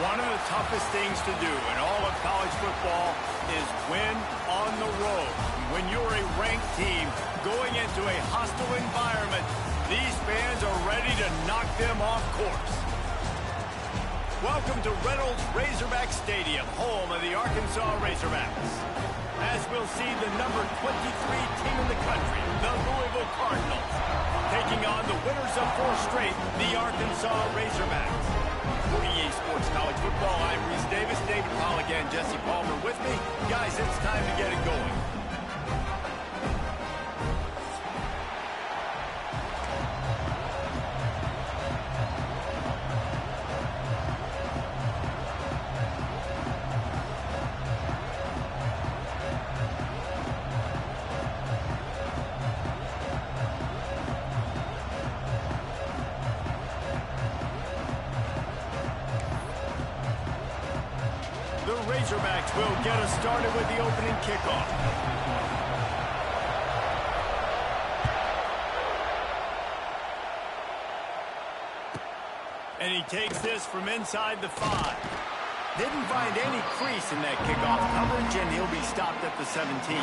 One of the toughest things to do in all of college football is win on the road. When you're a ranked team going into a hostile environment, these fans are ready to knock them off course. Welcome to Reynolds Razorback Stadium, home of the Arkansas Razorbacks. As we'll see the number 23 team in the country, the Louisville Cardinals, taking on the winners of 4 straight, the Arkansas Razorbacks. For EA Sports College Football, I'm Reese Davis, David Pollock, and Jesse Palmer with me. Guys, it's time to get it going. The Razorbacks will get us started with the opening kickoff. And he takes this from inside the 5. Didn't find any crease in that kickoff coverage, and he'll be stopped at the 17.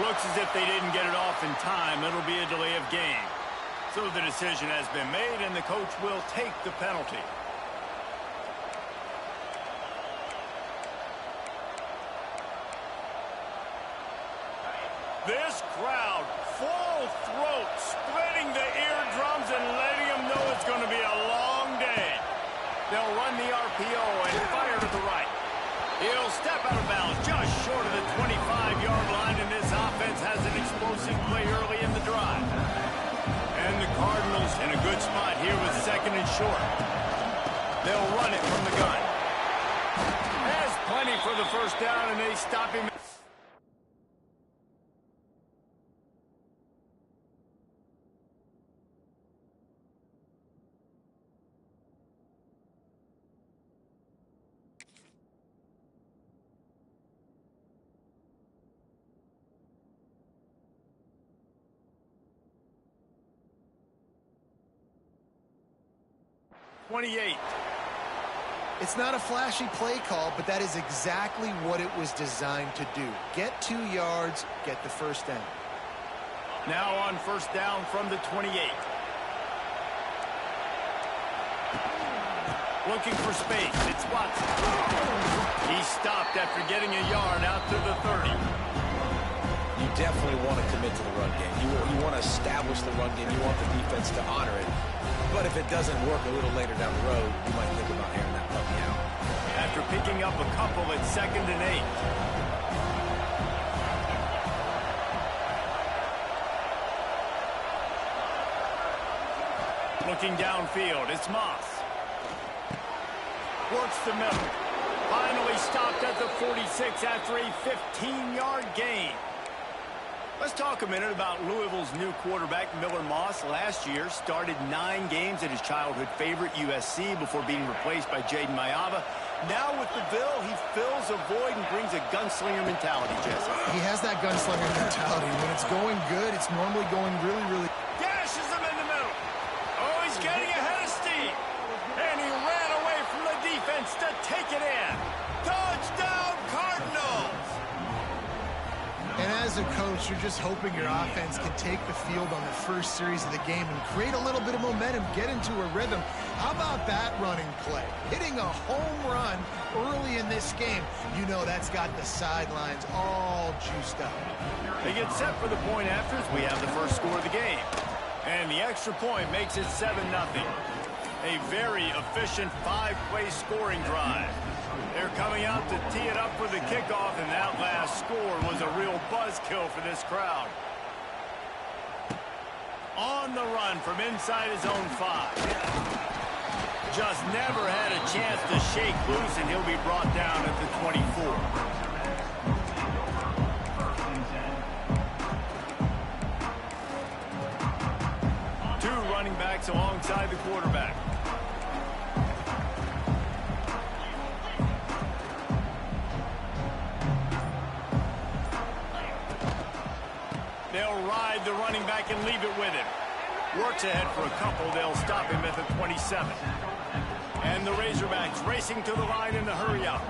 Looks as if they didn't get it off in time. It'll be a delay of game. So the decision has been made, and the coach will take the penalty. This crowd, full throat, splitting the eardrums and letting them know it's going to be a long day. They'll run the RPO and fire to the right. He'll step out of bounds just short of the 25-yard line, and this offense has an explosive play early in the drive. And the Cardinals in a good spot here with 2nd and short. They'll run it from the gun. Has plenty for the first down, and they stop him. It's not a flashy play call, but that is exactly what it was designed to do. Get 2 yards, get the first down. Now on first down from the 28. Looking for space. It's Watson. He stopped after getting a yard out to the 30. You definitely want to commit to the run game. You want to establish the run game. You want the defense to honor it. But if it doesn't work a little later down the road, you might think about airing that puppy out. After picking up a couple at 2nd and 8. Looking downfield, it's Moss. Works the middle. Finally stopped at the 46 after a 15-yard gain. Let's talk a minute about Louisville's new quarterback, Miller Moss. Last year, started 9 games at his childhood favorite, USC, before being replaced by Jaden Mayava. Now with the Bill, he fills a void and brings a gunslinger mentality, Jesse. He has that gunslinger mentality. When it's going good, it's normally going really... Dashes him in the middle. Oh, he's getting ahead of steam. And he ran away from the defense to take it in. Touchdown, Cardinals! And as a coach, you're just hoping your offense can take the field on the first series of the game and create a little bit of momentum, get into a rhythm. How about that running play? Hitting a home run early in this game. You know that's got the sidelines all juiced up. They get set for the point after as we have the first score of the game. And the extra point makes it 7-0. A very efficient 5-play scoring drive. They're coming out to tee it up for the kickoff, and that last score was a real buzzkill for this crowd. On the run from inside his own 5. Just never had a chance to shake loose, and he'll be brought down at the 24. 2 running backs alongside the quarterback. They'll ride the running back and leave it with him. Works ahead for a couple. They'll stop him at the 27. And the Razorbacks racing to the line in a hurry up.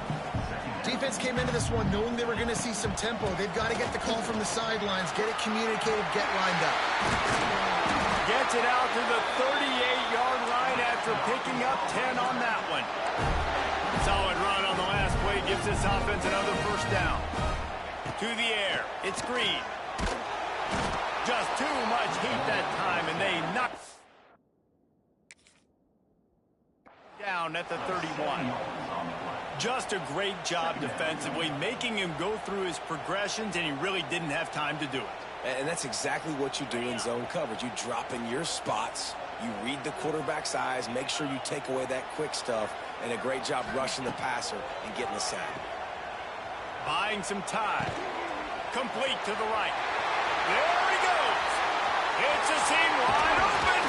Defense came into this one knowing they were going to see some tempo. They've got to get the call from the sidelines, get it communicated, get lined up. Gets it out to the 38-yard line after picking up 10 on that one. Solid run on the last play gives this offense another first down. To the air. It's Green. Just too much heat that time, and they knock down at the 31. Just a great job defensively, making him go through his progressions, and he really didn't have time to do it. And that's exactly what you do in zone coverage. You drop in your spots, you read the quarterback's eyes, make sure you take away that quick stuff, and a great job rushing the passer and getting the sack. Buying some time. Complete to the right. There he goes. It's a seam wide open.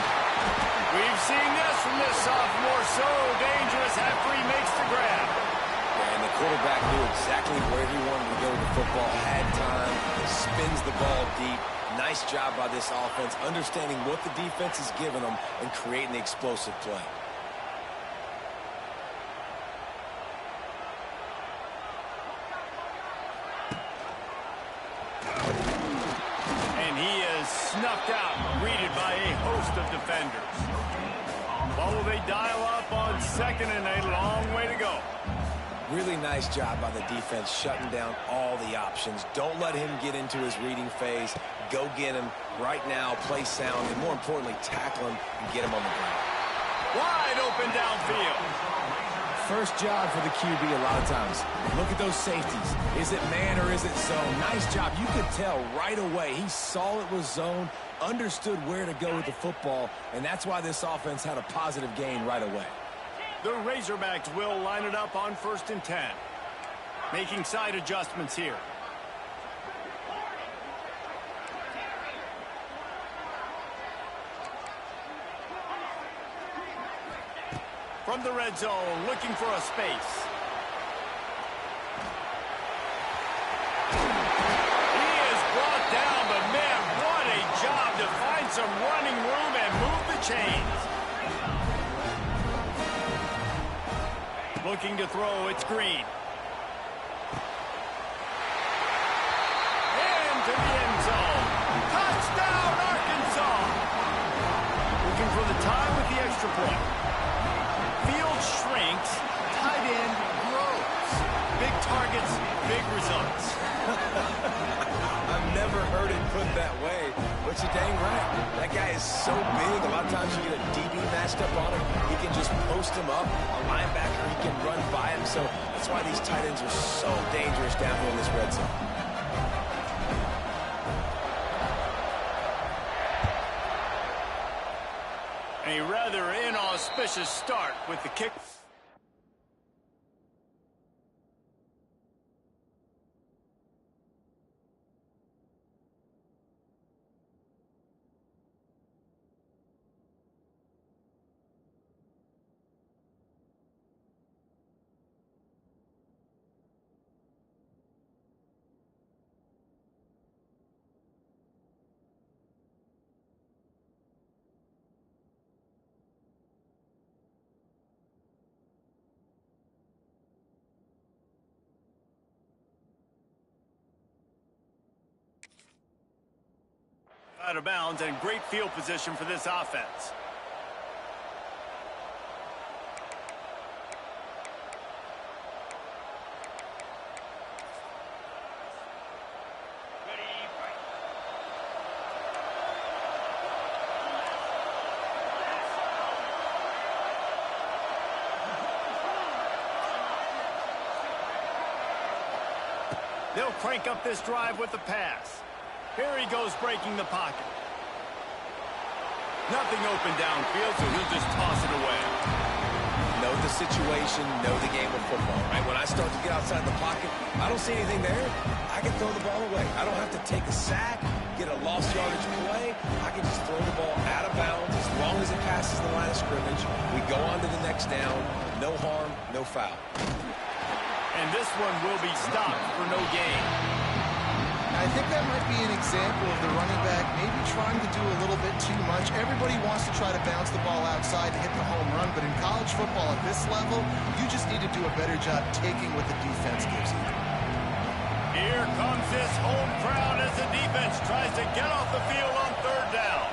We've seen this from this sophomore, so dangerous after he makes the grab. And the quarterback knew exactly where he wanted to go with the football, had time, spins the ball deep. Nice job by this offense, understanding what the defense is giving them and creating the explosive play. And he is snuffed out, greeted by a host of defenders. Well, will they dial up on second and a long way to go? Really nice job by the defense shutting down all the options. Don't let him get into his reading phase. Go get him right now, play sound, and more importantly, tackle him and get him on the ground. Wide open downfield. First job for the QB a lot of times. Look at those safeties. Is it man or is it zone? Nice job. You could tell right away. He saw it was zone, understood where to go with the football, and that's why this offense had a positive gain right away. The Razorbacks will line it up on 1st and 10. Making side adjustments here. From the red zone, looking for a space. He is brought down, but man, what a job to find some running room and move the chains. Looking to throw, it's Green. Into the end zone. Touchdown, Arkansas! Looking for the tie with the extra point. Field shrinks, tight end grows. Big targets, big results. I've never heard it put that way, but you're dang right. That guy is so big, a lot of times you get a DB matched up on him. He can just post him up. A linebacker, he can run by him. So that's why these tight ends are so dangerous down here in this red zone. A rather inauspicious start with the kick. Out of bounds and great field position for this offense. They'll crank up this drive with the pass. Here he goes breaking the pocket. Nothing open downfield, so he'll just toss it away. Know the situation, know the game of football, right? When I start to get outside the pocket, I don't see anything there. I can throw the ball away. I don't have to take a sack, get a lost yardage play. I can just throw the ball out of bounds as go on to the next down. No harm, no foul. And this one will be stopped for no gain. I think that might be an example of the running back maybe trying to do a little bit too much. Everybody wants to try to bounce the ball outside to hit the home run, but in college football at this level, you just need to do a better job taking what the defense gives you. Here comes this home crowd as the defense tries to get off the field on third down.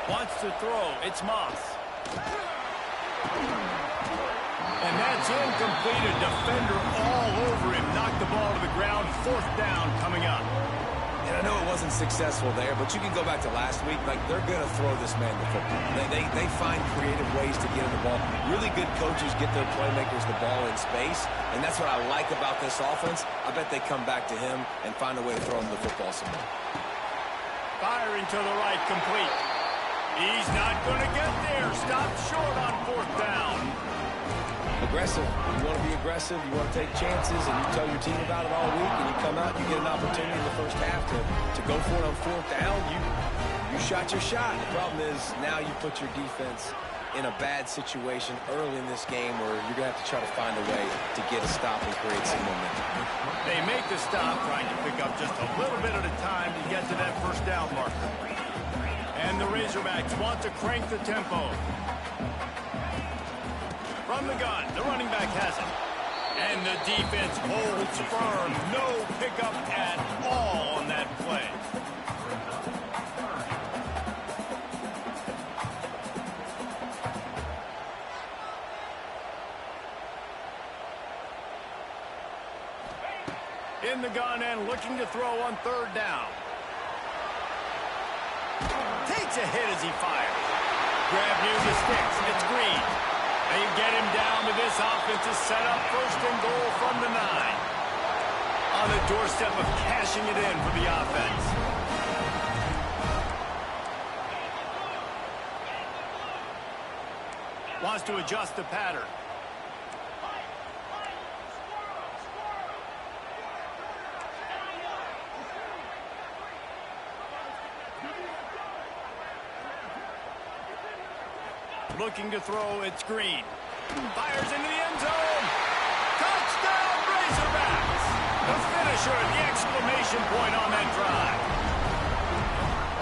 Wants to throw. It's Moss. And that's incomplete. A defender all over him. Knocked the ball to the ground. Fourth down coming up. And I know it wasn't successful there, but you can go back to last week. Like, they're going to throw this man the football. They find creative ways to get him the ball. Really good coaches get their playmakers the ball in space, and that's what I like about this offense. I bet they come back to him and find a way to throw him the football some more. Firing to the right, complete. He's not going to get there. Stopped short on fourth down. Aggressive. You want to be aggressive. You want to take chances, and you tell your team about it all week, and you come out and you get an opportunity in the first half to go for it on fourth down. You shot your shot. The problem is now you put your defense in a bad situation early in this game where you're going to have to try to find a way to get a stop and create some momentum. They make the stop, trying to pick up just a little bit at a time to get to that first down marker. And the Razorbacks want to crank the tempo. From the gun, the running back has it. And the defense holds firm. No pickup at all on that play. In the gun and looking to throw on third down. Takes a hit as he fires. Grab near the sticks. It's Green. They get him down to this offense to set up first and goal from the 9. On the doorstep of cashing it in for the offense. Wants to adjust the pattern. Looking to throw, it's Green. Fires into the end zone. Touchdown, Razorbacks! The finisher, the exclamation point on that drive.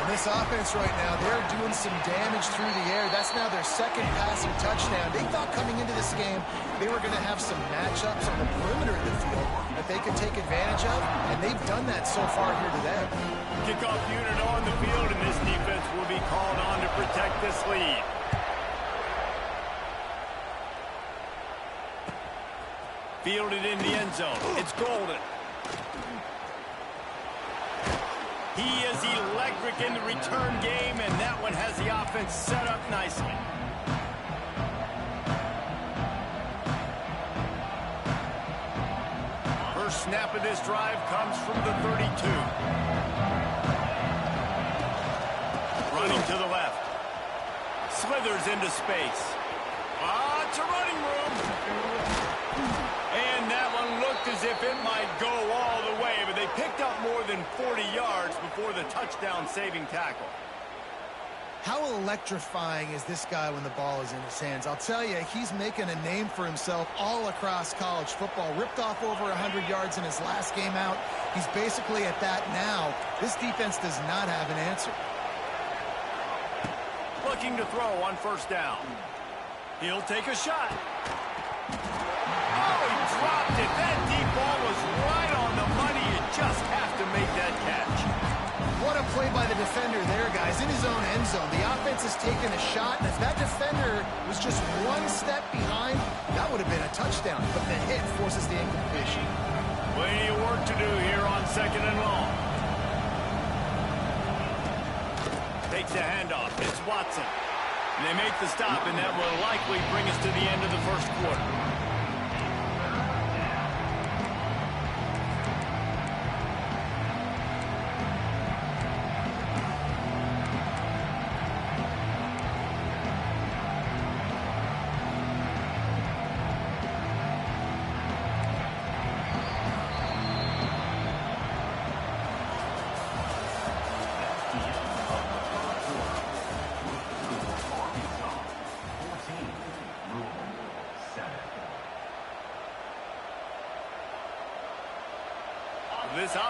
And this offense right now, they're doing some damage through the air. That's now their second passing touchdown. They thought coming into this game they were going to have some matchups on the perimeter of the field that they could take advantage of, and they've done that so far here today. Kickoff unit on the field, and this defense will be called on to protect this lead. Fielded in the end zone. It's Golden. He is electric in the return game, and that one has the offense set up nicely. First snap of this drive comes from the 32. Running to the left. Slithers into space. It's a running room. And that one looked as if it might go all the way, but they picked up more than 40 yards before the touchdown-saving tackle. How electrifying is this guy when the ball is in his hands? I'll tell you, he's making a name for himself all across college football. Ripped off over 100 yards in his last game out. He's basically at that now. This defense does not have an answer. Looking to throw on first down. He'll take a shot. Oh, he dropped it. That deep ball was right on the money. You just have to make that catch. What a play by the defender there, guys. In his own end zone, the offense has taken a shot, and if that defender was just one step behind, that would have been a touchdown. But the hit forces the incompletion. Plenty of work to do here on second and long. Takes a handoff. It's Watson. And they make the stop, and that will likely bring us to the end of the first quarter.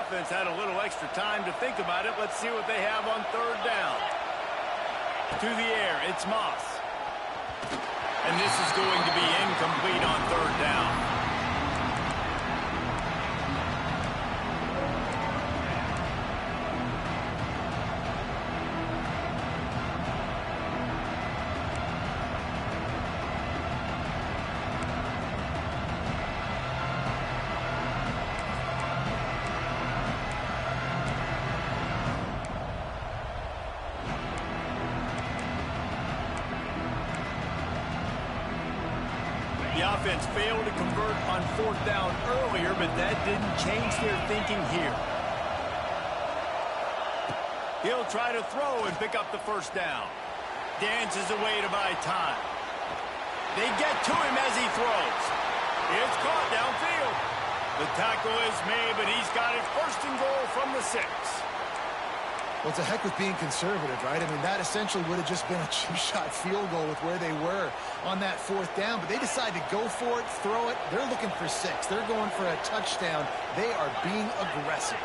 offense had a little extra time to think about it. Let's see what they have on third down. To the air, it's Moss. And this is going to be incomplete on third down. The offense failed to convert on fourth down earlier, but that didn't change their thinking here. He'll try to throw and pick up the first down. Dances away to buy time. They get to him as he throws. It's caught downfield. The tackle is made, but he's got it first and goal from the 6. Well, it's a heck with being conservative, right? I mean, that essentially would have just been a cheap-shot field goal with where they were on that fourth down. But they decided to go for it, throw it. They're looking for 6. They're going for a touchdown. They are being aggressive.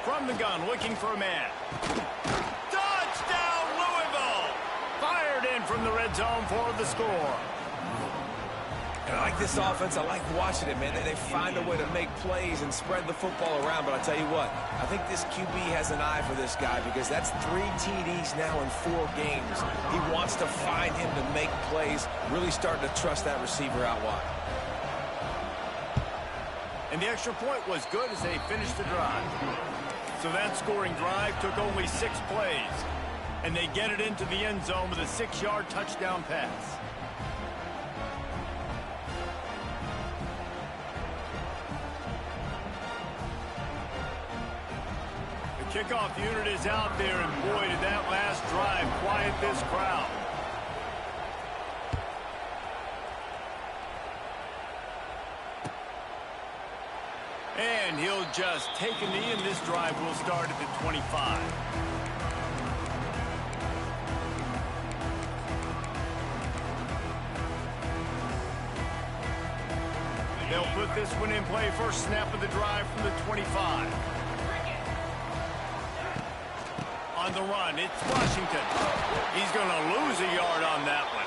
From the gun, looking for a man. Touchdown, Louisville! Fired in from the red zone for the score. And I like this offense. I like watching it, man. They find a way to make plays and spread the football around. But I tell you what, I think this QB has an eye for this guy because that's 3 TDs now in 4 games. He wants to find him to make plays, really starting to trust that receiver out wide. And the extra point was good as they finished the drive. So that scoring drive took only 6 plays. And they get it into the end zone with a 6-yard touchdown pass. Kickoff unit is out there, and boy, did that last drive quiet this crowd. And he'll just take a knee, and this drive will start at the 25. They'll put this one in play. First snap of the drive from the 25. On the run, it's Washington. He's going to lose a yard on that one.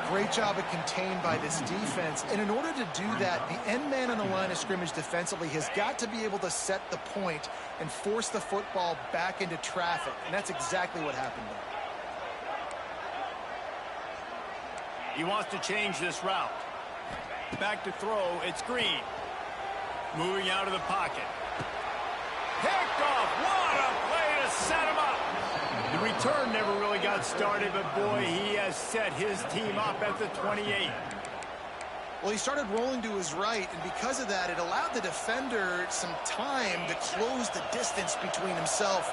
Great job of contained by this defense. And in order to do that, the end man on the line of scrimmage defensively has got to be able to set the point and force the football back into traffic. And that's exactly what happened there. He wants to change this route. Back to throw, it's Green. Moving out of the pocket. Picked off, what a play to set him up. The return never really got started, but boy, he has set his team up at the 28. Well, he started rolling to his right, and because of that, it allowed the defender some time to close the distance between himself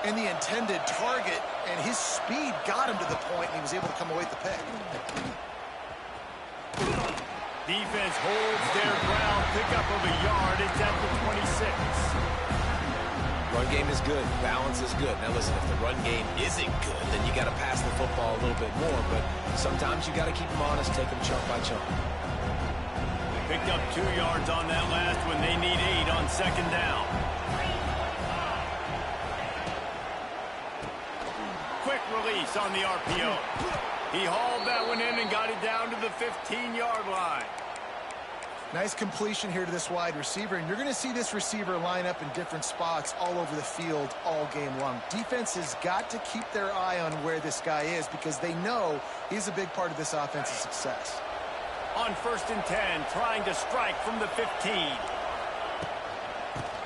and the intended target, and his speed got him to the point, and he was able to come away with the pick. Defense holds their ground, pickup of a yard. It's at the 26. Run game is good. Balance is good. Now listen, if the run game isn't good, then you got to pass the football a little bit more. But sometimes you got to keep them honest, take them chunk by chunk. Picked up 2 yards on that last one. They need 8 on second down. Quick release on the RPO. He hauled that one in and got it down to the 15-yard line. Nice completion here to this wide receiver, and you're going to see this receiver line up in different spots all over the field all game long. Defense has got to keep their eye on where this guy is because they know he's a big part of this offense's success. On 1st and 10, trying to strike from the 15.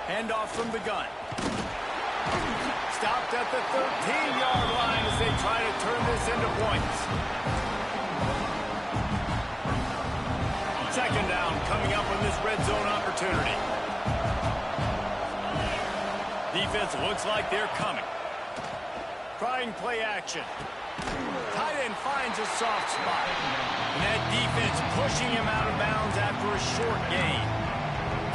Handoff from the gun. Stopped at the 13-yard line as they try to turn this into points. Second down coming up on this red zone opportunity. Defense looks like they're coming. Trying play action. Tight end finds a soft spot. And that defense pushing him out of bounds after a short gain.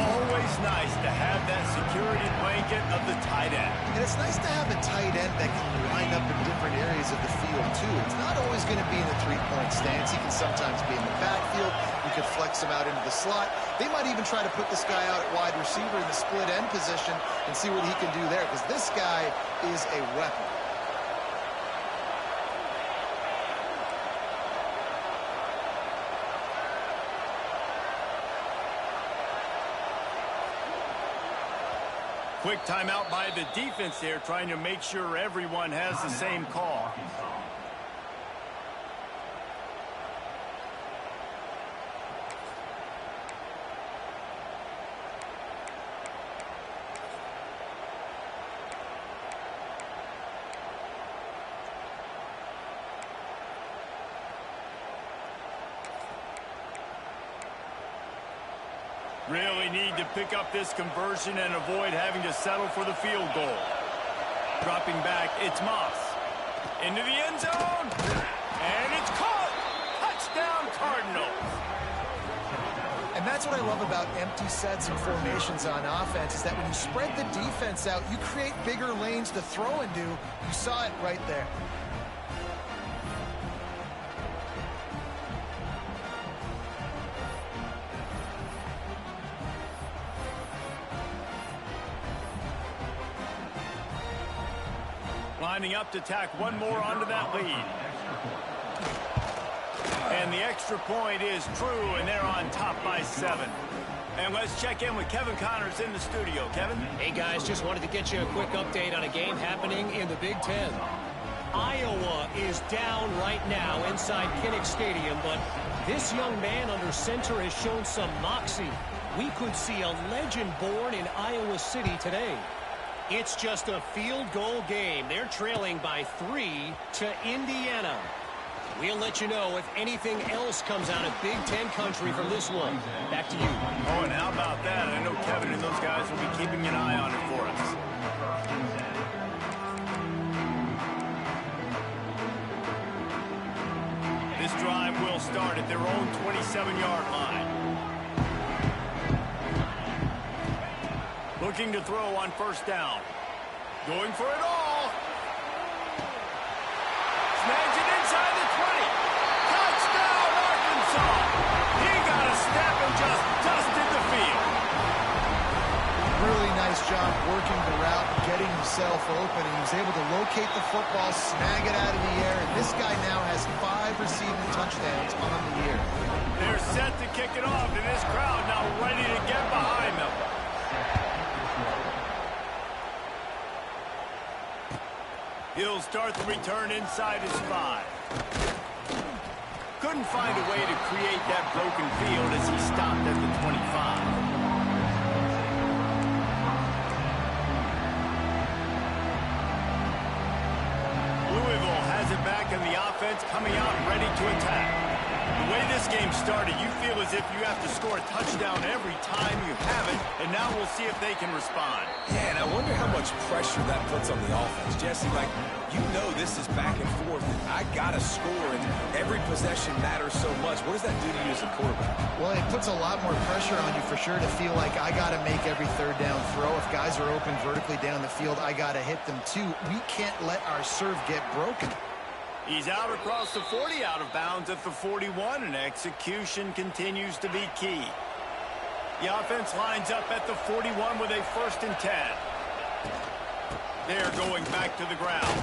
Always nice to have that security blanket of the tight end. And it's nice to have a tight end that can line up in different areas of the field, too. It's not always going to be in a three-point stance. He can sometimes be in the backfield. You could flex him out into the slot. They might even try to put this guy out at wide receiver in the split end position and see what he can do there, because this guy is a weapon. Quick timeout by the defense there, trying to make sure everyone has the same call. Really need to pick up this conversion and avoid having to settle for the field goal. Dropping back, it's Moss. Into the end zone. And it's caught. Touchdown, Cardinals. And that's what I love about empty sets and formations on offense, is that when you spread the defense out, you create bigger lanes to throw into. You saw it right there. Lining up to tack one more onto that lead. And the extra point is true, and they're on top by 7. And let's check in with Kevin Connors in the studio. Kevin? Hey, guys, just wanted to get you a quick update on a game happening in the Big Ten. Iowa is down right now inside Kinnick Stadium, but this young man under center has shown some moxie. We could see a legend born in Iowa City today. It's just a field goal game. They're trailing by 3 to Indiana. We'll let you know if anything else comes out of Big Ten country from this one. Back to you. Oh, and how about that? I know Kevin and those guys will be keeping an eye on it for us. This drive will start at their own 27-yard line. Looking to throw on first down. Going for it all. Snags it inside the 20. Touchdown, Arkansas. He got a step and just dusted the field. Really nice job working the route and getting himself open. And he was able to locate the football, snag it out of the air. And this guy now has 5 receiving touchdowns on the year. They're set to kick it off, and this crowd now ready to get behind them. He'll start the return inside his 5. Couldn't find a way to create that broken field as he stopped at the 25. Louisville has it back in the offense, coming out ready to attack. The way this game started, you feel as if you have to score a touchdown every time you have it, and now we'll see if they can respond. Yeah, and I wonder how much pressure that puts on the offense. Jesse, like, you know this is back and forth. I got to score, and every possession matters so much. What does that do to you as a quarterback? Well, it puts a lot more pressure on you for sure to feel like I got to make every third down throw. If guys are open vertically down the field, I got to hit them too. We can't let our serve get broken. He's out across the 40, out of bounds at the 41, and execution continues to be key. The offense lines up at the 41 with a 1st and 10. They're going back to the ground.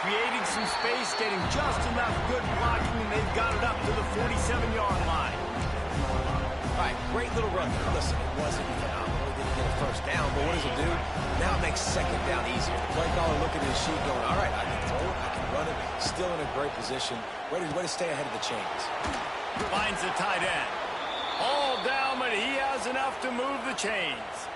Creating some space, getting just enough good blocking, and they've got it up to the 47-yard line. All right, great little run. Listen, it wasn't phenomenal. He didn't get a first down, but what does it do? Now it makes second down easier. The play caller looking at his sheet going, all right, I can throw it, I can run it. Still in a great position. Way to stay ahead of the chains. Finds the tight end. All down, but he has enough to move the chains.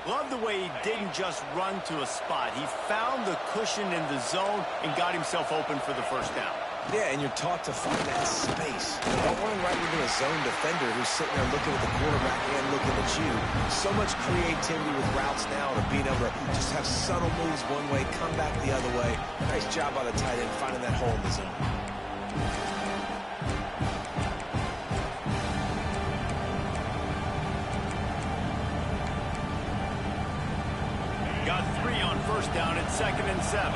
Love the way he didn't just run to a spot. He found the cushion in the zone and got himself open for the first down. Yeah, and you're taught to find that space. Don't run right into a zone defender who's sitting there looking at the quarterback and looking at you. So much creativity with routes now to being able to just have subtle moves one way, come back the other way. Nice job by the tight end finding that hole in the zone. got 3 on first down at 2nd and 7.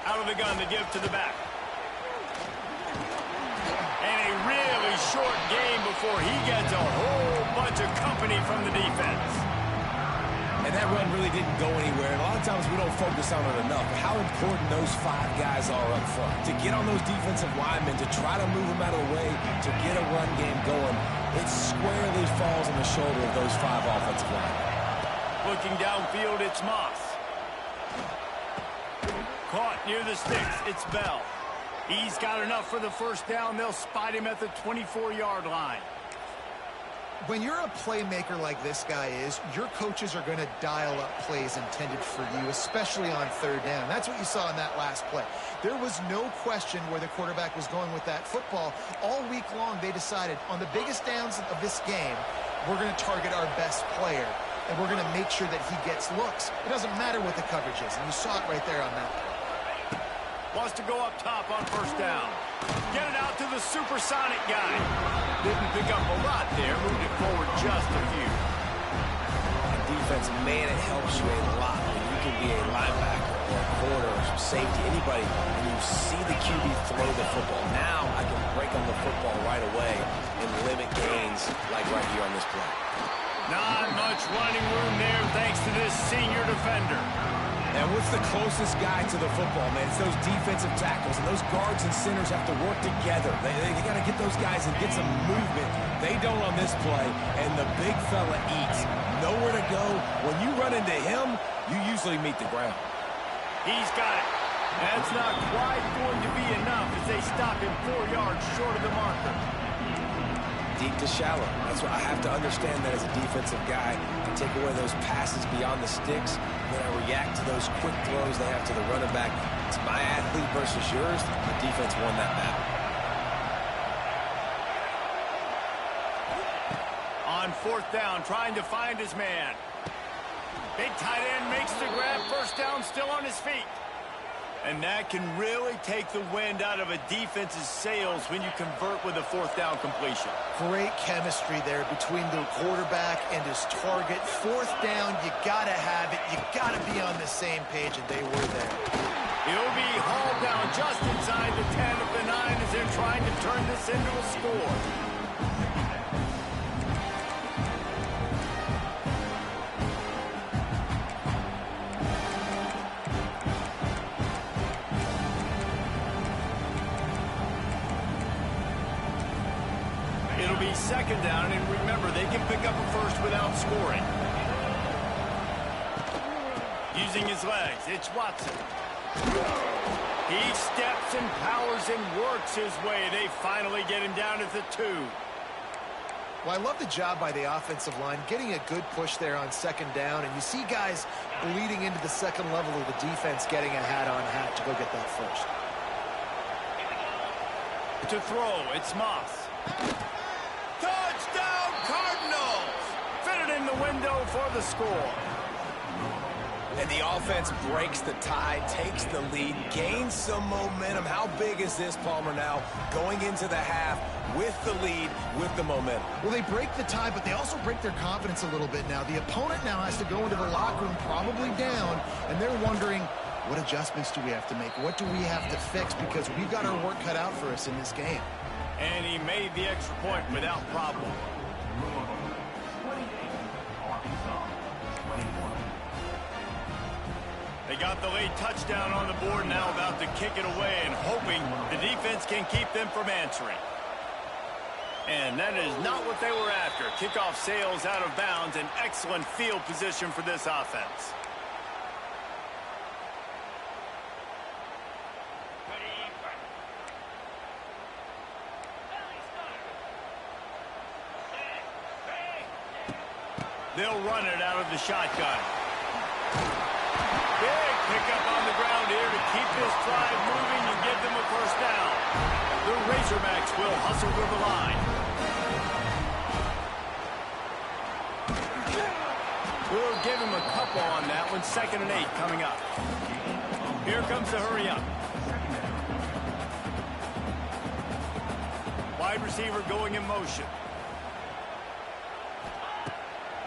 Out of the gun to give to the back. And a really short game before he gets a whole bunch of company from the defense. And that run really didn't go anywhere. And a lot of times we don't focus on it enough. How important those 5 guys are up front. To get on those defensive linemen, to try to move them out of the way, to get a run game going, it squarely falls on the shoulder of those 5 offensive linemen. Looking downfield, it's Moss. Caught near the sticks, it's Bell. He's got enough for the first down. They'll spot him at the 24-yard line. When you're a playmaker like this guy is, your coaches are going to dial up plays intended for you, especially on 3rd down. That's what you saw in that last play. There was no question where the quarterback was going with that football. All week long, they decided on the biggest downs of this game, we're going to target our best player, and we're going to make sure that he gets looks. It doesn't matter what the coverage is, and you saw it right there on that play. Wants to go up top on first down. Get it out to the supersonic guy. Didn't pick up a lot there. Moved it forward just a few. Defense, man, it helps you a lot when you can be a linebacker or a corner or some safety, anybody, and you see the QB throw the football. Now I can break on the football right away and limit gains like right here on this play. Not much running room there thanks to this senior defender. And what's the closest guy to the football, man? It's those defensive tackles, and those guards and centers have to work together. They got to get those guys and get some movement. They don't on this play, and the big fella eats. Nowhere to go. When you run into him, you usually meet the ground. He's got it. That's not quite going to be enough as they stop him 4 yards short of the marker. Deep to shallow. That's what I have to understand that as a defensive guy. I take away those passes beyond the sticks, then I react to those quick throws they have to the running back. It's my athlete versus yours. The defense won that battle. On 4th down, trying to find his man. Big tight end makes the grab. First down, still on his feet. And that can really take the wind out of a defense's sails when you convert with a 4th down completion. Great chemistry there between the quarterback and his target. 4th down, you got to have it. You got to be on the same page, and they were there. He'll be hauled down just inside the 10 of the 9 as they're trying to turn this into a score. It'll be 2nd down, and remember, they can pick up a first without scoring. Using his legs, it's Watson. He steps and powers and works his way. They finally get him down at the 2. Well, I love the job by the offensive line, getting a good push there on 2nd down, and you see guys bleeding into the 2nd level of the defense getting a hat-on-hat to go get that first. To throw, it's Moss. Touchdown, Cardinals! Fitted in the window for the score. And the offense breaks the tie, takes the lead, gains some momentum. How big is this, Palmer, now going into the half with the lead, with the momentum? Well, they break the tie, but they also break their confidence a little bit now. The opponent now has to go into the locker room probably down, and they're wondering, what adjustments do we have to make? What do we have to fix? Because we've got our work cut out for us in this game. And he made the extra point without problem. They got the late touchdown on the board, now about to kick it away and hoping the defense can keep them from answering. And that is not what they were after. Kickoff sails out of bounds, an excellent field position for this offense. They'll run it out of the shotgun. Big pickup on the ground here to keep this drive moving and give them a first down. The Razorbacks will hustle to the line. We'll give him a couple on that one. 2nd and 8 coming up. Here comes the hurry up. Wide receiver going in motion.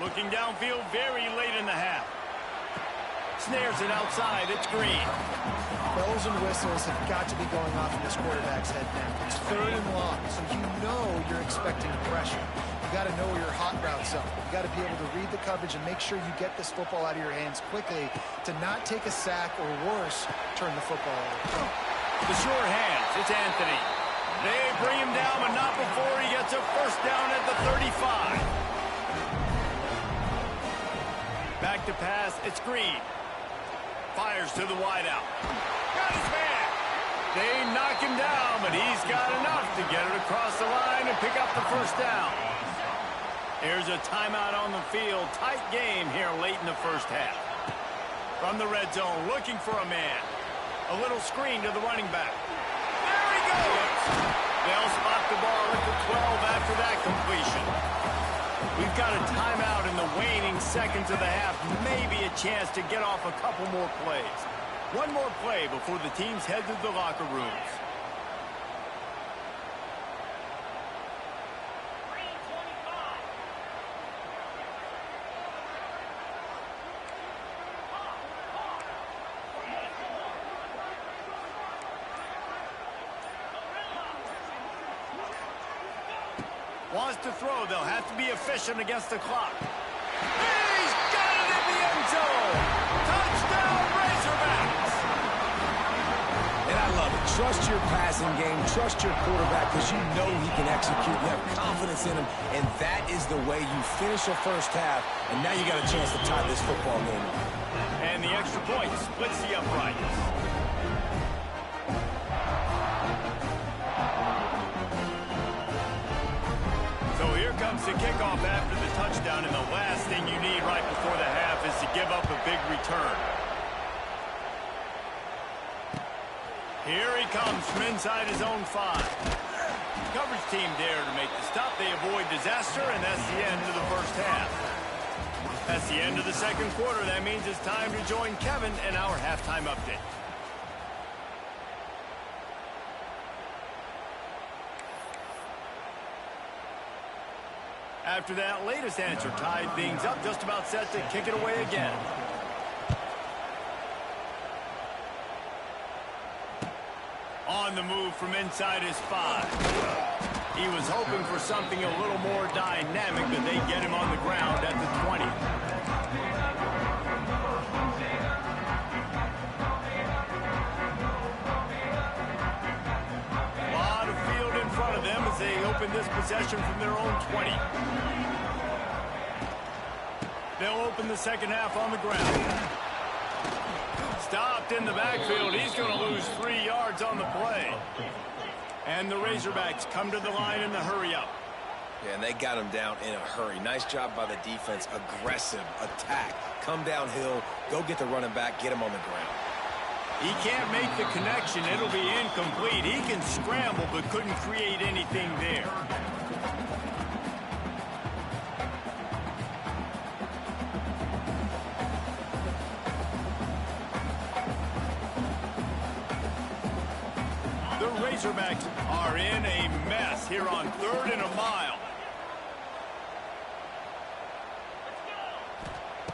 Looking downfield very late in the half. Snares it outside. It's Green. Bells and whistles have got to be going off in this quarterback's head now. It's 3rd and long, so you know you're expecting pressure. You got to know where your hot routes are. You got to be able to read the coverage and make sure you get this football out of your hands quickly to not take a sack or worse, turn the football over. The sure hands. It's Anthony. They bring him down, but not before he gets a first down at the 35. Back to pass. It's Green. Fires to the wideout. Got his man. They knock him down, but he's got enough to get it across the line and pick up the first down. Here's a timeout on the field. Tight game here late in the first half. From the red zone, looking for a man. A little screen to the running back. There he goes. They'll spot the ball at the 12 after that completion. We've got a timeout in the waning seconds of the half. Maybe a chance to get off a couple more plays. One more play before the teams head to the locker rooms. Wants to throw. They'll have to be efficient against the clock. He's got it in the end zone. Touchdown, Razorbacks. And I love it. Trust your passing game. Trust your quarterback because you know he can execute. You have confidence in him, and that is the way you finish a first half, and now you got a chance to tie this football game. And the extra point splits the uprights. Comes the kickoff after the touchdown, and the last thing you need right before the half is to give up a big return. Here he comes from inside his own 5. Coverage team there to make the stop. They avoid disaster, and that's the end of the first half. That's the end of the second quarter. That means it's time to join Kevin in our halftime update. After that latest answer tied things up, just about set to kick it away again. On the move from inside his 5. He was hoping for something a little more dynamic, but they get him on the ground at the 20. They open this possession from their own 20. They'll open the second half on the ground. Stopped in the backfield. He's going to lose 3 yards on the play. And the Razorbacks come to the line in the hurry-up. Yeah, and they got him down in a hurry. Nice job by the defense. Aggressive attack. Come downhill. Go get the running back. Get him on the ground. He can't make the connection. It'll be incomplete. He can scramble, but couldn't create anything there. The Razorbacks are in a mess here on 3rd and a mile.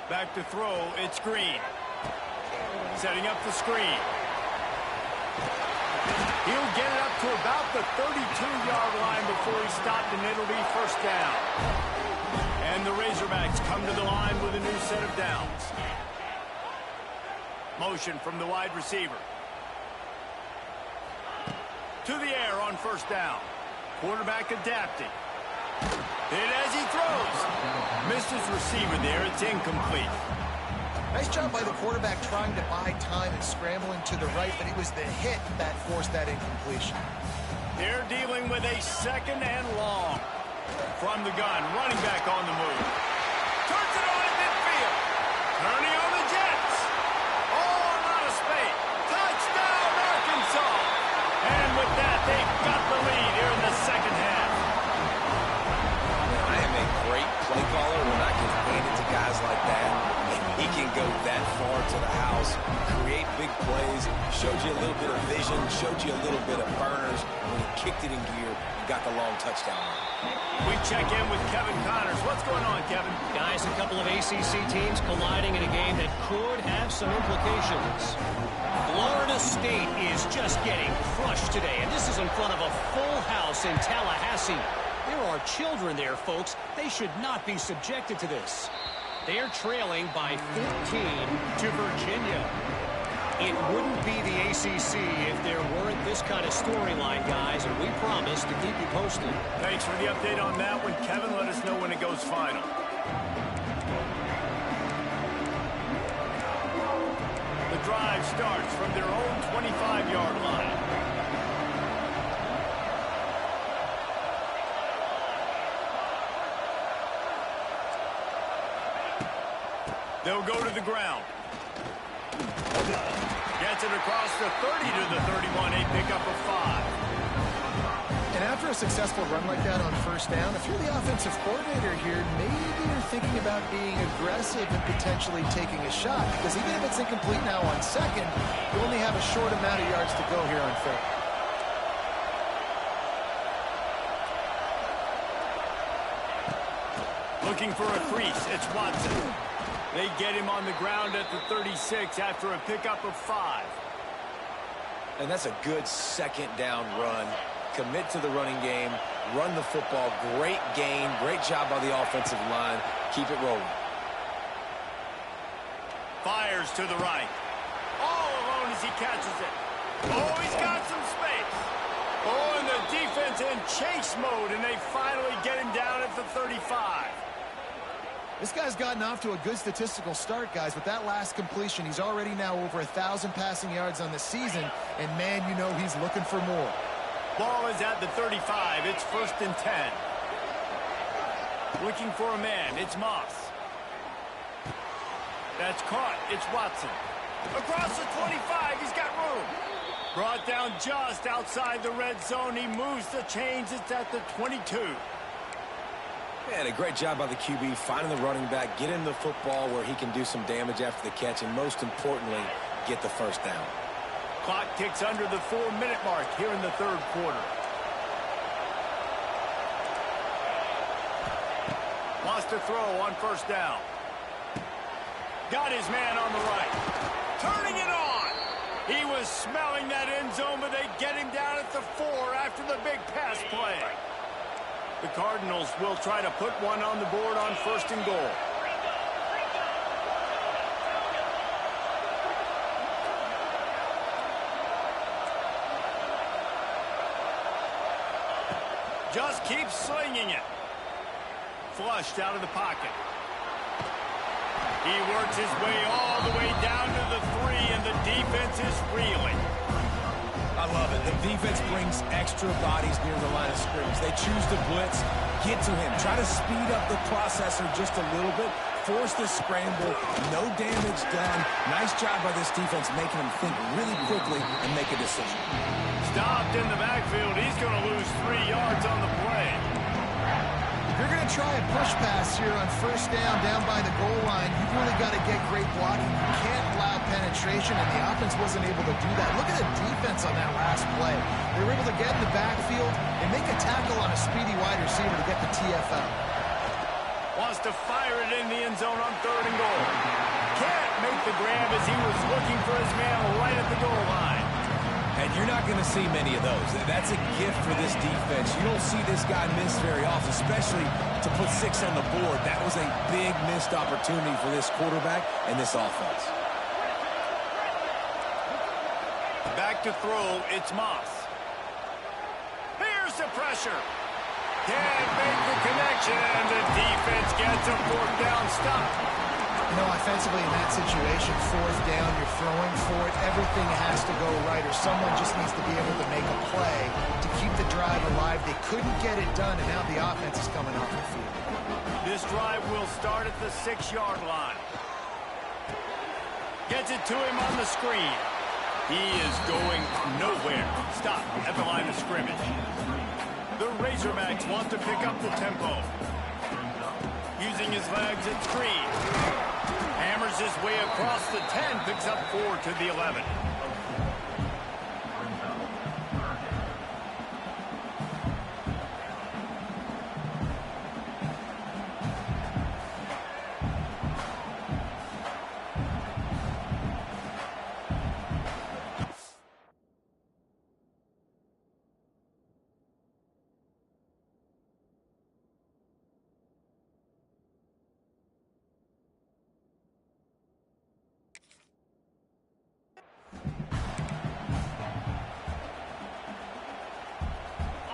Back to throw. It's Green. Setting up the screen. He'll get it up to about the 32-yard line before he's stopped, and it'll be first down. And the Razorbacks come to the line with a new set of downs. Motion from the wide receiver. To the air on first down. Quarterback adapting. Hit as he throws. Missed his receiver there. It's incomplete. Nice job by the quarterback trying to buy time and scrambling to the right, but it was the hit that forced that incompletion. They're dealing with a 2nd and long. From the gun, running back on the move. Turns it on at midfield. Turning on the Jets. All out of space. Touchdown, Arkansas. And with that, they've got the lead here in the second half. I am a great play caller when I can hand it to guys like that. He can go that far to the house, create big plays, showed you a little bit of vision, showed you a little bit of burners when he kicked it in gear and got the long touchdown. We check in with Kevin Connors. What's going on, Kevin? Guys, a couple of ACC teams colliding in a game that could have some implications. Florida State is just getting crushed today, and this is in front of a full house in Tallahassee. There are children there, folks. They should not be subjected to this. They're trailing by 14 to Virginia. It wouldn't be the ACC if there weren't this kind of storyline, guys, and we promise to keep you posted. Thanks for the update on that one, Kevin. Let us know when it goes final. The drive starts from their own 25-yard line. They'll go to the ground. Gets it across the 30 to the 31, a pickup of 5. And after a successful run like that on first down, if you're the offensive coordinator here, maybe you're thinking about being aggressive and potentially taking a shot. Because even if it's incomplete now on second, you only have a short amount of yards to go here on third. Looking for a crease, it's Watson. They get him on the ground at the 36 after a pickup of 5. And that's a good second down run. Commit to the running game, run the football, great gain, great job by the offensive line. Keep it rolling. Fires to the right. All alone as he catches it. Oh, he's got some space. Oh, and the defense in chase mode, and they finally get him down at the 35. This guy's gotten off to a good statistical start, guys. With that last completion, he's already now over 1,000 passing yards on the season. And, man, you know he's looking for more. Ball is at the 35. It's 1st and 10. Looking for a man. It's Moss. That's caught. It's Watson. Across the 25. He's got room. Brought down just outside the red zone. He moves the chains. It's at the 22. And a great job by the QB finding the running back, get him the football where he can do some damage after the catch, and most importantly, get the first down. Clock ticks under the 4-minute mark here in the third quarter. Wants to throw on first down. Got his man on the right. Turning it on. He was smelling that end zone, but they get him down at the 4 after the big pass play. The Cardinals will try to put one on the board on 1st and goal. Just keeps slinging it. Flushed out of the pocket. He works his way all the way down to the 3, and the defense is reeling. I love it. The defense brings extra bodies near the line of scrimmage. They choose to blitz, get to him, try to speed up the processor just a little bit, force the scramble, no damage done. Nice job by this defense making him think really quickly and make a decision. Stopped in the backfield. He's going to lose 3 yards on the play. If you're going to try a push pass here on first down by the goal line, you've really got to get great blocking. You can't allow penetration, and the offense wasn't able to do that. Look at the defense on that last play. They were able to get in the backfield and make a tackle on a speedy wide receiver to get the TFL. Wants to fire it in the end zone on 3rd and goal. Can't make the grab as he was looking for his man right at the goal line. And you're not going to see many of those. That's a gift for this defense. You don't see this guy miss very often, especially to put 6 on the board. That was a big missed opportunity for this quarterback and this offense. Back to throw, it's Moss. Here's the pressure. Can't make the connection, and the defense gets a 4th down stop. You know, offensively in that situation, 4th down, you're throwing for it. Everything has to go right, or someone just needs to be able to make a play to keep the drive alive. They couldn't get it done, and now the offense is coming off the field. This drive will start at the 6-yard line. Gets it to him on the screen. He is going nowhere. Stop at the line of scrimmage. The Razorbacks want to pick up the tempo. Using his legs at screen. Hammers hammers his way across the 10, picks up 4 to the 11.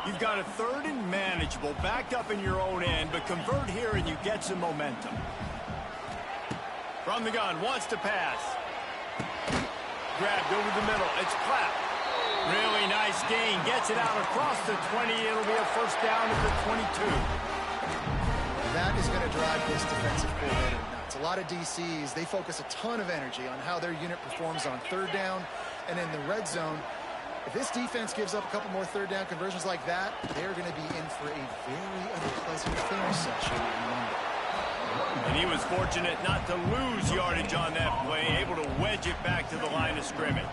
You've got a 3rd and manageable, backed up in your own end, but convert here and you get some momentum. From the gun, wants to pass. Grabbed over the middle, it's clapped. Really nice gain, gets it out across the 20. It'll be a first down at the 22. That is going to drive this defensive coordinator nuts. A lot of DCs, they focus a ton of energy on how their unit performs on 3rd down and in the red zone. If this defense gives up a couple more 3rd down conversions like that, they're going to be in for a very unpleasant film session on Monday. And he was fortunate not to lose yardage on that play, able to wedge it back to the line of scrimmage.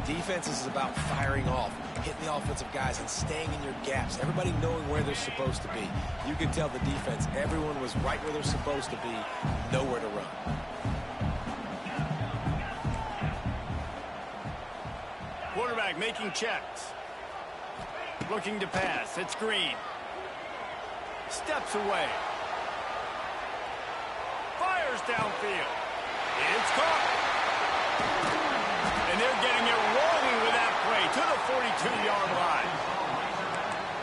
Defense is about firing off, hitting the offensive guys, and staying in your gaps. Everybody knowing where they're supposed to be. You can tell the defense, everyone was right where they're supposed to be, nowhere to run. Quarterback making checks. Looking to pass. It's Green. Steps away. Fires downfield. It's caught. And they're getting it rolling with that play to the 42-yard line.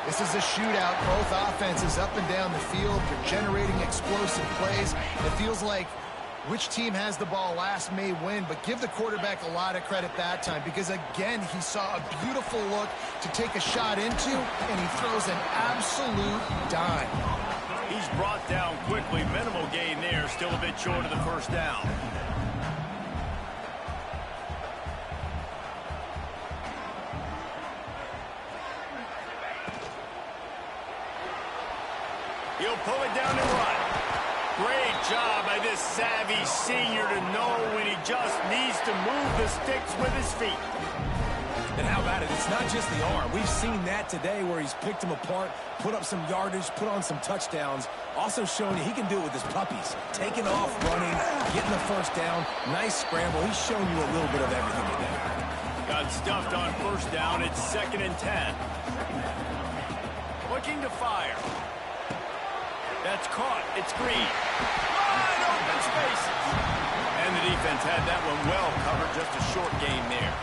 This is a shootout. Both offenses up and down the field. They're generating explosive plays. It feels like which team has the ball last may win, but give the quarterback a lot of credit that time because, again, he saw a beautiful look to take a shot into, and he throws an absolute dime. He's brought down quickly. Minimal gain there. Still a bit short of the first down. He'll pull it down and run. Great job by this savvy senior to know when he just needs to move the sticks with his feet. And how about it? It's not just the arm. We've seen that today where he's picked them apart, put up some yardage, put on some touchdowns. Also showing you he can do it with his puppies. Taking off, running, getting the first down. Nice scramble. He's shown you a little bit of everything today. Got stuffed on first down. It's 2nd and 10. Looking to fire. That's caught. It's Green. Wide open spaces. And the defense had that one well covered. Just a short gain there.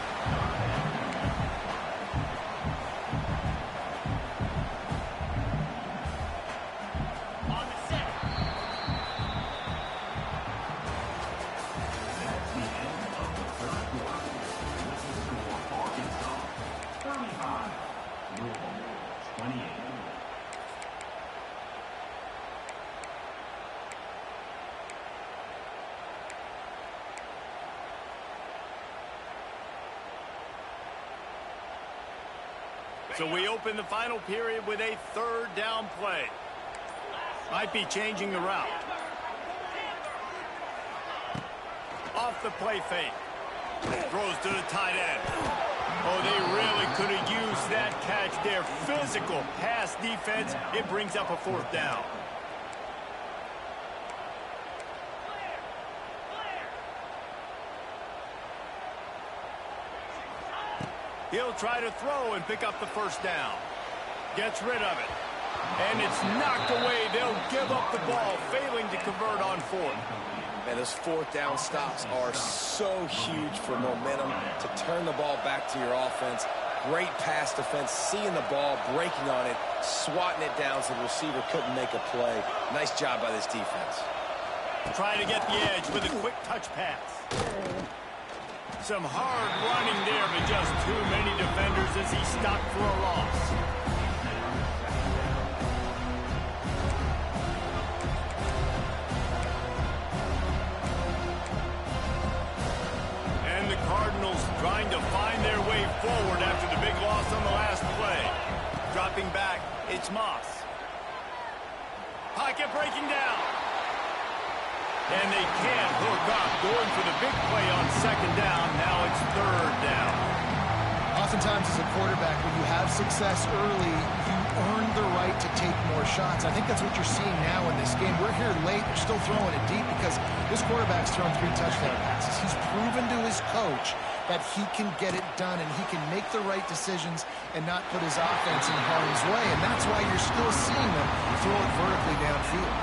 On the set. So we open the final period with a 3rd down play. Might be changing the route. Off the play fake. Throws to the tight end. Oh, they really could have used that catch there. Physical pass defense. It brings up a 4th down. He'll try to throw and pick up the first down. Gets rid of it. And it's knocked away. They'll give up the ball, failing to convert on 4th. Man, those 4th down stops are so huge for momentum to turn the ball back to your offense. Great pass defense, seeing the ball, breaking on it, swatting it down so the receiver couldn't make a play. Nice job by this defense. Trying to get the edge with a quick touch pass. Some hard running there, but just too many defenders as he stopped for a loss. And the Cardinals trying to find their way forward after the big loss on the last play. Dropping back, it's Moss. Pocket breaking down. And they can't hook up. Going for the big play on second down. Now it's third down. Oftentimes as a quarterback, when you have success early, you earn the right to take more shots. I think that's what you're seeing now in this game. We're here late. They're still throwing it deep because this quarterback's thrown 3 touchdown passes. He's proven to his coach that he can get it done and he can make the right decisions and not put his offense in harm's way. And that's why you're still seeing them throw it vertically downfield.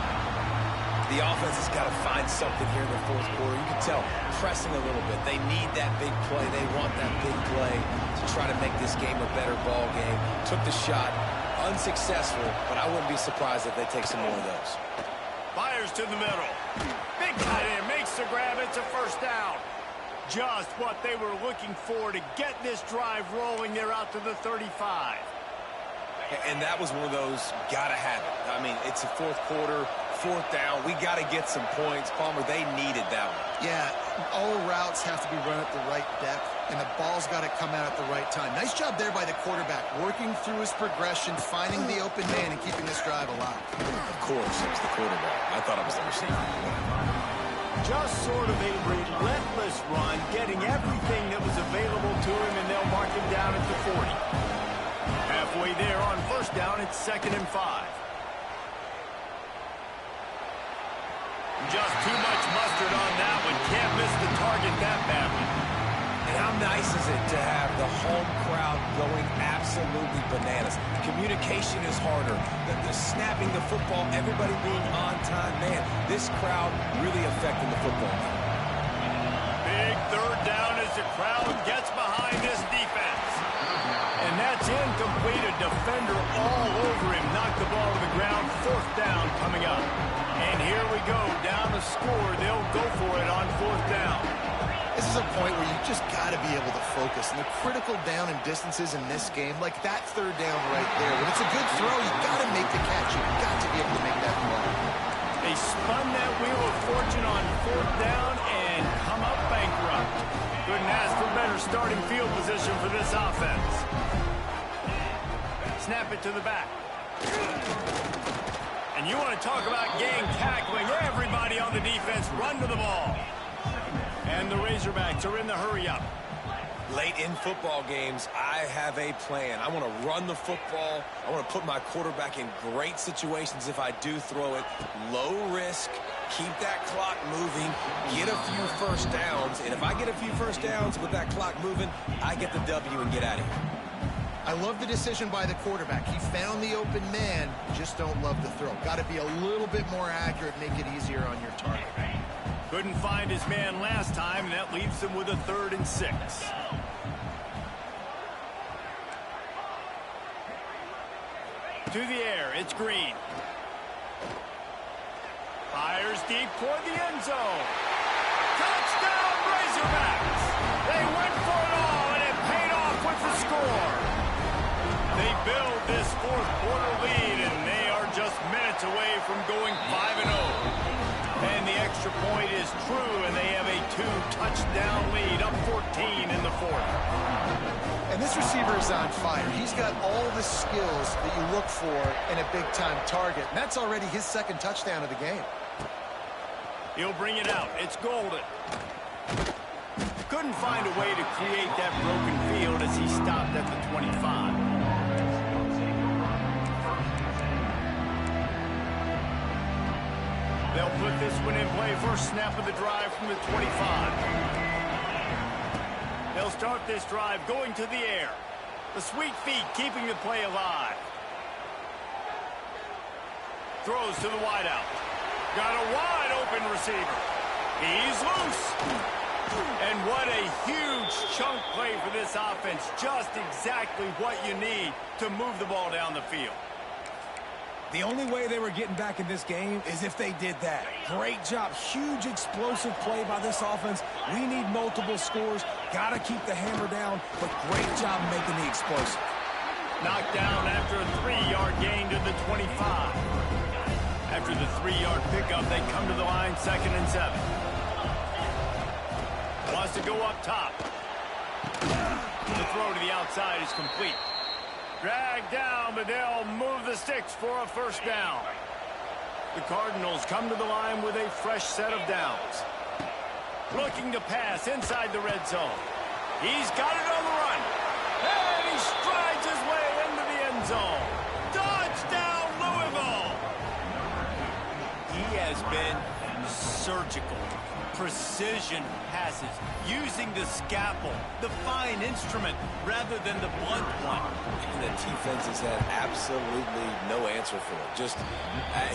The offense has got to find something here in the fourth quarter. You can tell pressing a little bit. They need that big play. They want that big play to try to make this game a better ball game. Took the shot. Unsuccessful, but I wouldn't be surprised if they take some more of those. Fires to the middle. Big tight end makes the grab. It's a first down. Just what they were looking for to get this drive rolling. They're out to the 35. And that was one of those gotta have it. I mean, it's a fourth quarter, fourth down. We got to get some points. Palmer, they needed that one. Yeah, all routes have to be run at the right depth, and the ball's got to come out at the right time. Nice job there by the quarterback, working through his progression, finding the open man, and keeping this drive alive. Of course, it was the quarterback. I thought it was the receiver. Just sort of a relentless run, getting everything that was available to him, and they'll mark him down at the 40. Halfway there on first down, it's 2nd and 5. Just too much mustard on that one. Can't miss the target that badly. And how nice is it to have the home crowd going absolutely bananas? Communication is harder. The snapping the football, everybody being on time. Man, this crowd really affecting the football game. Big third down as the crowd gets behind this defense. And that's incomplete. A defender all over him. Knocked the ball to the ground. 4th down coming up. And here we go. Down the score. They'll go for it on 4th down. This is a point where you just got to be able to focus. And the critical down and distances in this game, like that third down right there, when it's a good throw, you got to make the catch. You've got to be able to make that play. They spun that wheel of fortune on 4th down and come up bankrupt. Couldn't ask for better starting field position for this offense. Snap it to the back. And you want to talk about gang tackling. Everybody on the defense run to the ball. And the Razorbacks are in the hurry-up. Late in football games, I have a plan. I want to run the football. I want to put my quarterback in great situations if I do throw it. Low risk, keep that clock moving, get a few first downs. And if I get a few first downs with that clock moving, I get the W and get out of here. I love the decision by the quarterback. He found the open man, just don't love the throw. Got to be a little bit more accurate, make it easier on your target. Couldn't find his man last time, and that leaves him with a 3rd and 6. To the air, it's Green. Fires deep toward the end zone. Touchdown, Razorbacks! They went for it all, and it paid off with the score. They build this 4th quarter lead, and they are just minutes away from going 5-0. And the extra point is true, and they have a 2-touchdown lead, up 14 in the 4th. And this receiver is on fire. He's got all the skills that you look for in a big-time target, and that's already his 2nd touchdown of the game. He'll bring it out. It's Golden. Couldn't find a way to create that broken field as he stopped at the 25. They'll put this one in play. First snap of the drive from the 25. They'll start this drive going to the air. The sweet feet keeping the play alive. Throws to the wideout. Got a wide open receiver. He's loose. And what a huge chunk play for this offense. Just exactly what you need to move the ball down the field. The only way they were getting back in this game is if they did that. Great job. Huge explosive play by this offense. We need multiple scores. Got to keep the hammer down, but great job making the explosive. Knocked down after a 3-yard gain to the 25. After the 3-yard pickup, they come to the line 2nd and 7. Wants to go up top. The throw to the outside is complete. Dragged down, but they'll move the sticks for a first down. The Cardinals come to the line with a fresh set of downs. Looking to pass inside the red zone. He's got it on the run. And he strides his way into the end zone. Touchdown, Louisville! He has been surgical. Precision passes, using the scalpel, the fine instrument, rather than the blunt one. And the defense has had absolutely no answer for it. Just,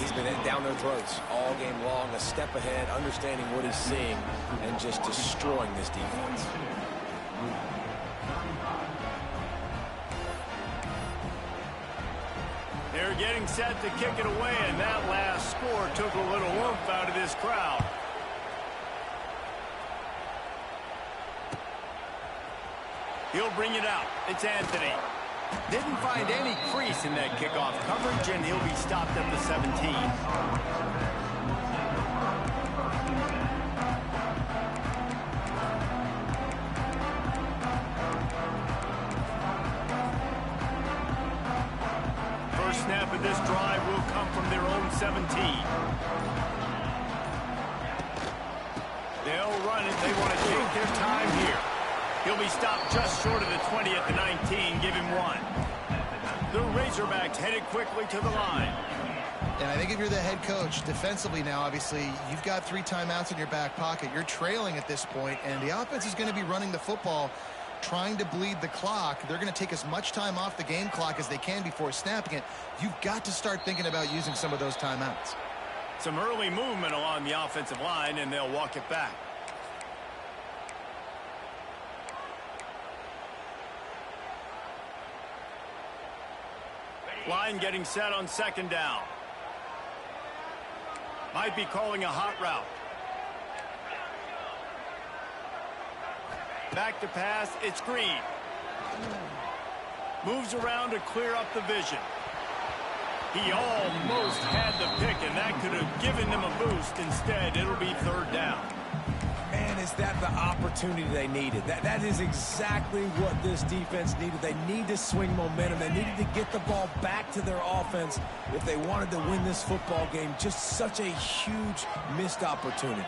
he's been down their throats all game long, a step ahead, understanding what he's seeing, and just destroying this defense. They're getting set to kick it away, and that last score took a little oomph out of this crowd. He'll bring it out. It's Anthony. Didn't find any crease in that kickoff coverage, and he'll be stopped at the 17. First snap of this drive will come from their own 17. They'll run it. They want to take their time here. He'll be stopped just short of the 20 at the 19. Give him one. The Razorbacks headed quickly to the line. And I think if you're the head coach, defensively now, obviously, you've got 3 timeouts in your back pocket. You're trailing at this point, and the offense is going to be running the football, trying to bleed the clock. They're going to take as much time off the game clock as they can before snapping it. You've got to start thinking about using some of those timeouts. Some early movement along the offensive line, and they'll walk it back. Line getting set on second down. Might be calling a hot route. Back to pass, it's Green. Moves around to clear up the vision. He almost had the pick, and that could have given them a boost. Instead, it'll be third down. Man, is that the opportunity they needed? That is exactly what this defense needed. They need to swing momentum. They needed to get the ball back to their offense if they wanted to win this football game. Just such a huge missed opportunity.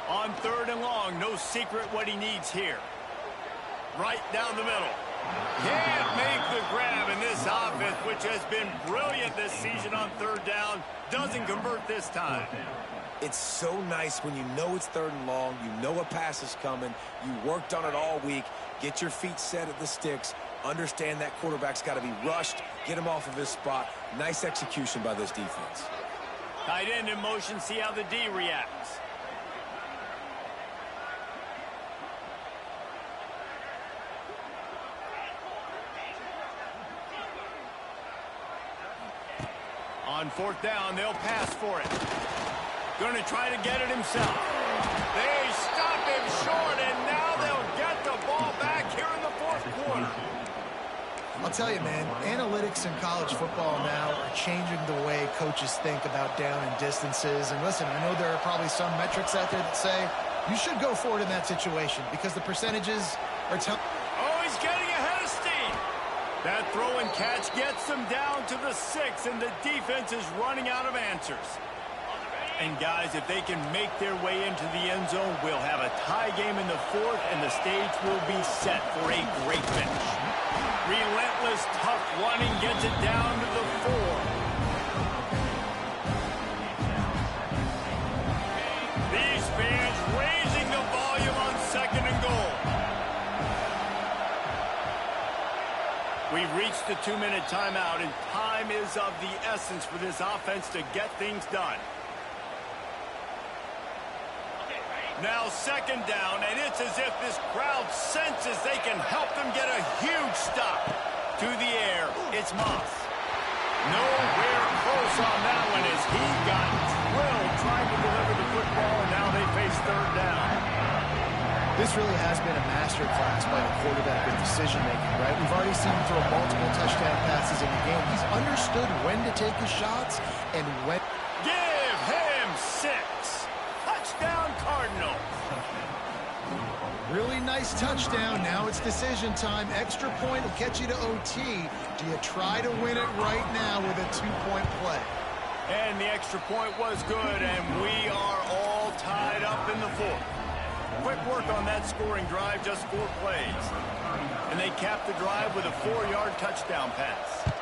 On third and long, no secret what he needs here. Right down the middle. Can't make the grab, and this offense, which has been brilliant this season on third down, doesn't convert this time. It's so nice when you know it's third and long, you know a pass is coming, you worked on it all week, get your feet set at the sticks, understand that quarterback's got to be rushed, get him off of his spot. Nice execution by this defense. Tight end in motion, see how the D reacts. On fourth down, they'll pass for it. Going to try to get it himself. They stop him short, and now they'll get the ball back here in the fourth quarter. I'll tell you, man, analytics in college football now are changing the way coaches think about down and distances. And listen, I know there are probably some metrics out there that say you should go for it in that situation because the percentages are telling. Oh, he's getting ahead of steam. That throw and catch gets them down to the 6, and the defense is running out of answers. And guys, if they can make their way into the end zone, we'll have a tie game in the fourth, and the stage will be set for a great finish. Relentless, tough running gets it down to the 4. These fans raising the volume on second and goal. We've reached the 2-minute timeout, and time is of the essence for this offense to get things done. Now second down, and it's as if this crowd senses they can help them get a huge stop. To the air, it's Moss. Nowhere close on that one as he got drilled trying to deliver the football, and now they face third down. This really has been a masterclass by the quarterback with decision-making, right? We've already seen him throw multiple touchdown passes in the game. He's understood when to take his shots and when. Give him 6. Touchdown, Cardinals. Really nice touchdown. Now it's decision time. Extra point will get you to OT. Do you try to win it right now with a 2-point play? And the extra point was good, and we are all tied up in the fourth. Quick work on that scoring drive, just 4 plays. And they capped the drive with a 4-yard touchdown pass.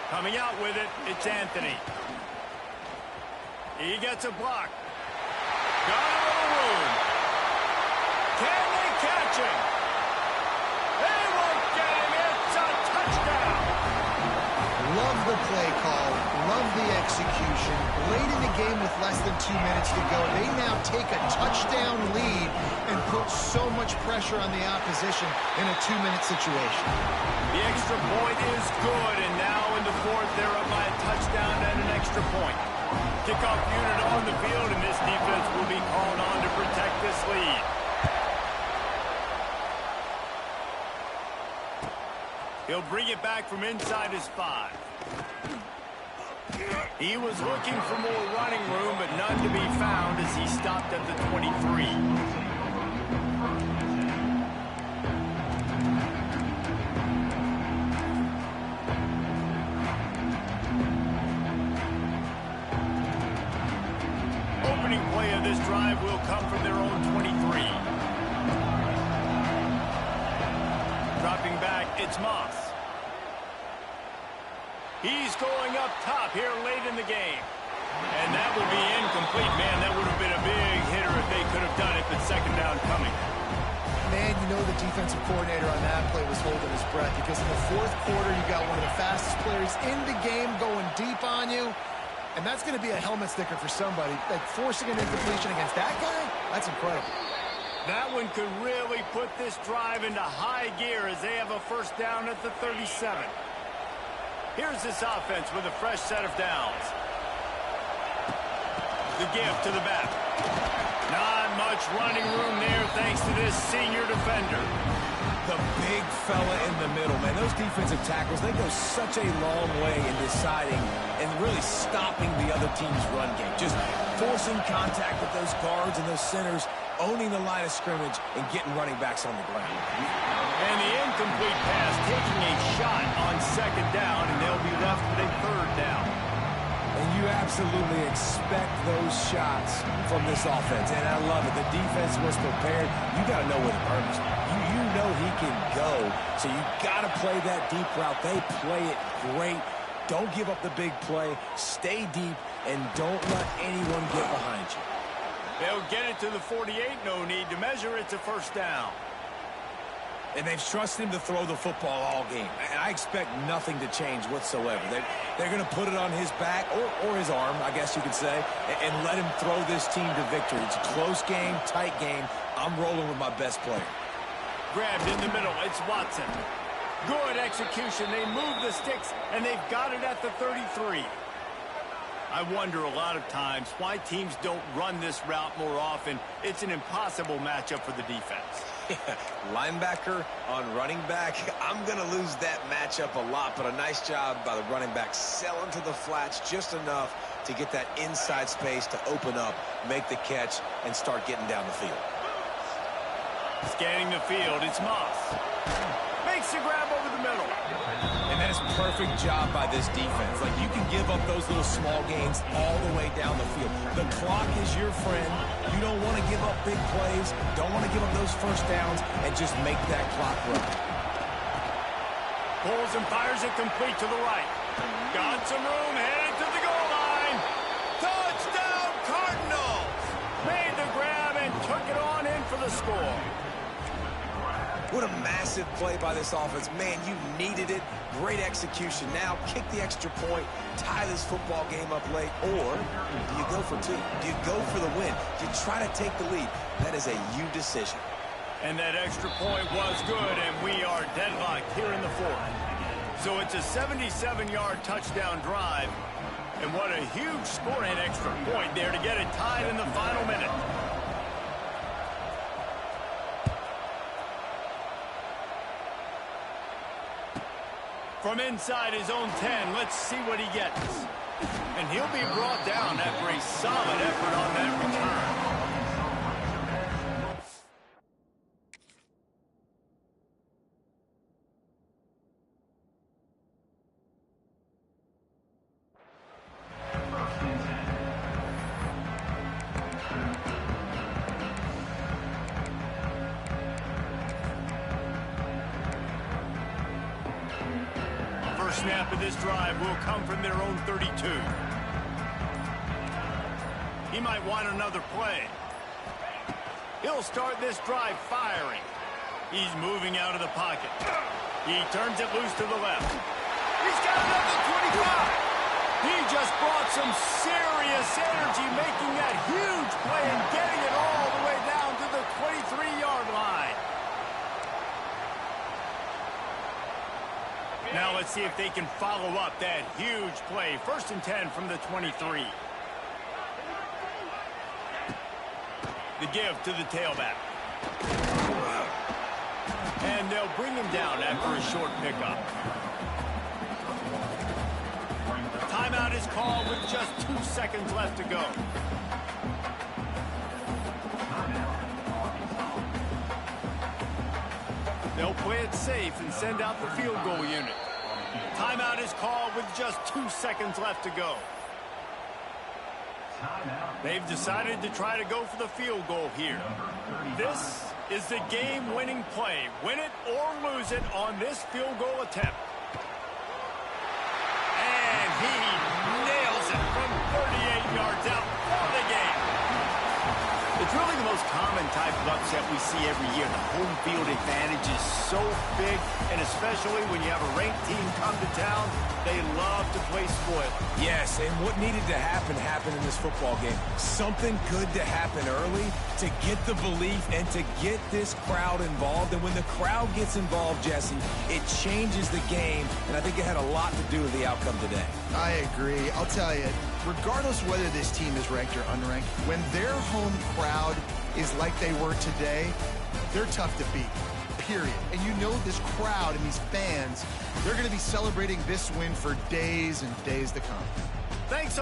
Coming out with it, it's Anthony. He gets a block. Got a little room. Can they catch him? They won't get him. It's a touchdown. Love the play call. Love the execution. Late in the game with less than 2 minutes to go, they now take a touchdown lead and put so much pressure on the opposition in a 2-minute situation. The extra point is good, and now in the fourth, they're up by a touchdown and an extra point. Kickoff unit on the field, and this defense will be called on to protect this lead. He'll bring it back from inside his 5. He was looking for more running room, but none to be found as he stopped at the 23. Opening play of this drive will come from their own 23. Dropping back, it's Moss. He's going up top here late in the game. And that will be incomplete. Man, that would have been a big hitter if they could have done it, but second down coming. Man, you know the defensive coordinator on that play was holding his breath because in the fourth quarter, you got one of the fastest players in the game going deep on you. And that's going to be a helmet sticker for somebody. Like forcing an incompletion against that guy, that's incredible. That one could really put this drive into high gear as they have a first down at the 37. Here's this offense with a fresh set of downs. The give to the back. Not much running room there thanks to this senior defender. The big fella in the middle, man. Those defensive tackles, they go such a long way in deciding and really stopping the other team's run game. Just forcing contact with those guards and those centers, owning the line of scrimmage, and getting running backs on the ground. And the incomplete pass taking a shot on second down, and they'll be left with a third down. And you absolutely expect those shots from this offense, and I love it. The defense was prepared. You got to know where the burner's at. You know he can go, so you got to play that deep route. They play it great. Don't give up the big play. Stay deep, and don't let anyone get behind you. They'll get it to the 48. No need to measure. It's a first down. And they've trusted him to throw the football all game. And I expect nothing to change whatsoever. They're going to put it on his back, or his arm, I guess you could say, and let him throw this team to victory. It's a close game, tight game. I'm rolling with my best player. Grabbed in the middle. It's Watson. Good execution. They move the sticks, and they've got it at the 33. I wonder a lot of times why teams don't run this route more often. It's an impossible matchup for the defense. Linebacker on running back. I'm going to lose that matchup a lot, but a nice job by the running back selling to the flats just enough to get that inside space to open up, make the catch, and start getting down the field. Scanning the field, it's Moss. Makes the grab over the middle. And that is a perfect job by this defense. Like, you can give up those little small gains all the way down the field. The clock is your friend. You don't want to give up big plays. Don't want to give up those first downs and just make that clock run. Pulls and fires it complete to the right. Got some room, headed to the goal line. Touchdown, Cardinals! Made the grab and took it on in for the score. What a massive play by this offense. Man, you needed it. Great execution. Now kick the extra point, tie this football game up late, or do you go for two? Do you go for the win? Do you try to take the lead? That is a you decision. And that extra point was good, and we are deadlocked here in the fourth. So it's a 77-yard touchdown drive, and what a huge score and extra point there to get it tied in the final minute. From inside his own 10, let's see what he gets. And he'll be brought down after a solid effort on that return. First snap of this drive will come from their own 32. He might want another play. He'll start this drive firing. He's moving out of the pocket. He turns it loose to the left. He's got another 25. He just brought some serious energy, making that huge play and getting it all the way down to the 23-yard line. Now let's see if they can follow up that huge play. 1st and 10 from the 23. The give to the tailback. And they'll bring him down after a short pickup. Timeout is called with just 2 seconds left to go. They'll play it safe and send out the field goal unit. Timeout is called with just 2 seconds left to go. They've decided to try to go for the field goal here. This is the game-winning play. Win it or lose it on this field goal attempt. And he nails it from 38 yards out for the game. It's really the most common type of upset we see every year. The home field advantage is so big, and especially when you have a ranked team come to town, they love to play spoiler. Yes, and what needed to happen happened in this football game. Something good to happen early to get the belief and to get this crowd involved. And when the crowd gets involved, Jesse, it changes the game, and I think it had a lot to do with the outcome today. I agree. I'll tell you, regardless whether this team is ranked or unranked, when their home crowd is like they were today, they're tough to beat, period. And you know this crowd and these fans, they're going to be celebrating this win for days and days to come. Thanks.